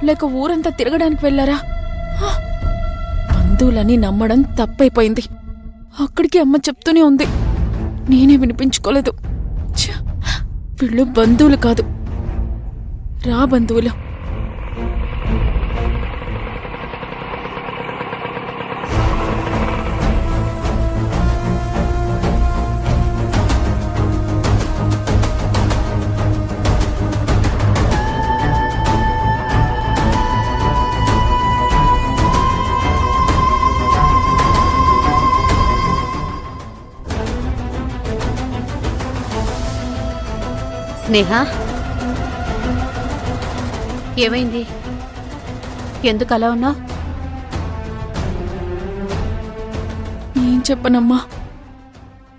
లేక ఊరంతా తిరగడానికి వెళ్లారా? బంధువులని నమ్మడం తప్పైపోయింది. అక్కడికి అమ్మ చెప్తూనే ఉంది, నేనే వినిపించుకోలేదు. వీళ్ళు బంధువులు కాదు, రా బంధువులు. స్నేహ, ఏమైంది? ఎందుకు అలా ఉన్నావు? ఏం చెప్పనమ్మా,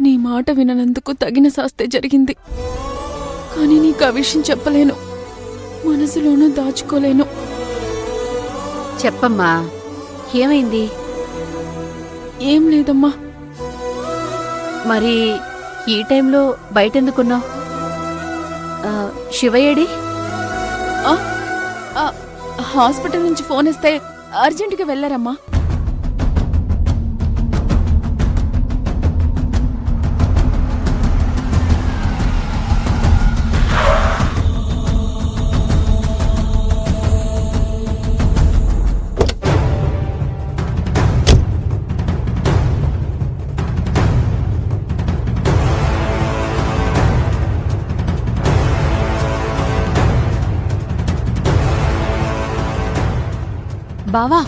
నీ మాట విననందుకు తగిన శాస్తే జరిగింది. కానీ నీకు ఆ విషయం చెప్పలేను, మనసులోనూ దాచుకోలేను. చెప్పమ్మా, ఏమైంది? ఏం లేదమ్మా. మరి ఈ టైంలో బయటెందుకున్నావు? శివయ్యడి? హాస్పిటల్ నుంచి ఫోన్ ఇస్తే అర్జెంటుగా వెళ్ళారమ్మా. బావా,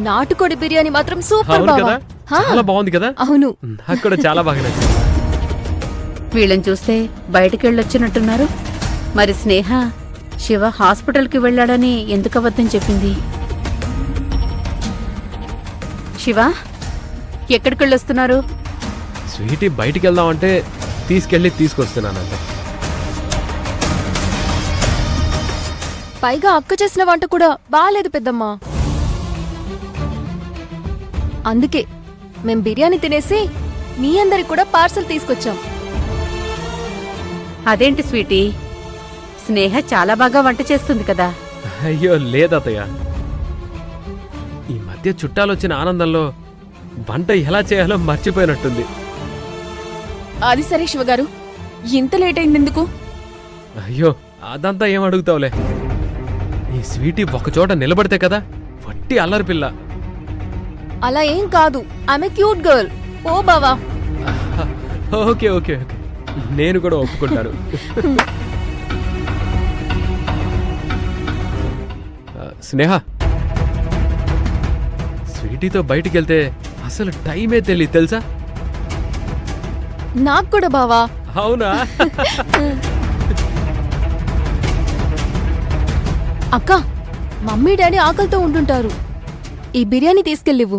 నాటుకోడి బిర్యానీ మాత్రం సూపర్ బావా. చాలా బాగుంది కదా? అవును, నాకు కూడా చాలా బాగా నచ్చింది. వీళ్ళని చూస్తే బయటకెళ్ళొచ్చినట్టున్నారు. మరి స్నేహ శివ హాస్పిటల్కి వెళ్ళాడని ఎందుకు అబద్ధం చెప్పింది? శివ, ఎక్కడికెళ్ళొస్తున్నారు? స్వీటీ బయటికి వెళ్దామంటే తీసుకొస్తున్నానంటే. పైగా అక్క చేసిన వంట కూడా బాలేదు పెద్దమ్మా. అందుకే మేం బిర్యానీ తినేసి మీ అందరికి కూడా పార్సల్ తీసుకొచ్చాం. అదేంటి స్వీటీ, స్నేహ చాలా బాగా వంట చేస్తుంది కదా? అయ్యో లేదతయ్య, ఈ మధ్య చుట్టాలొచ్చిన ఆనందంలో వంట ఎలా చేయాలో మర్చిపోయినట్టుంది. అది సరే శివగారు, ఇంత లేట్ అయిందెందుకు? అయ్యో అదంతా ఏం అడుగుతావులే. ఈ స్వీటీ ఒకచోట నిలబడితే కదా వట్టి అల్లరి పిల్ల. అలా ఏం కాదు, ఆమె క్యూట్ గర్ల్. ఓ బావా. ఓకే ఓకే ఓకే, నేను కూడా ఒప్పుకుంటాను. స్నేహ, స్వీటీతో బయటికి వెళ్తే అసలు టైమే తెలియదు తెలుసా? నాకు కూడా బావా. అవునా? అక్క, మమ్మీ డాడీ ఆకలితో ఉంటుంటారు, ఈ బిర్యానీ తీసుకెళ్ళివ్వు.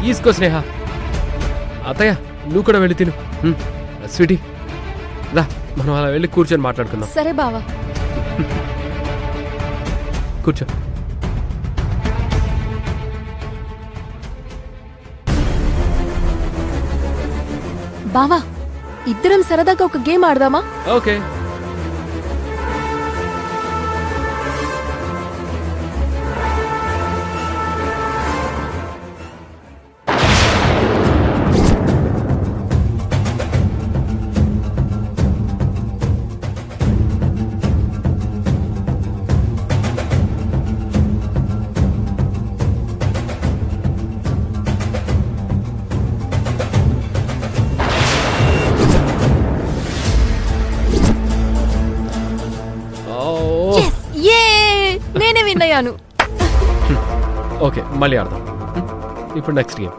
తీసుకో స్నేహ. అత్తయ్య, నువ్వు కూడా వెళ్ళి తిను. స్వీటీ రా, మనం అలా వెళ్ళి కూర్చొని మాట్లాడుకుందాం. సరే బావా. కూర్చో. బావా, ఇద్దరం సరదాగా ఒక గేమ్ ఆడదామా? ఓకే. నేనే విన్ అయ్యాను. ఓకే, మళ్ళీ ఆడదాం. ఇప్పుడు నెక్స్ట్ గేమ్.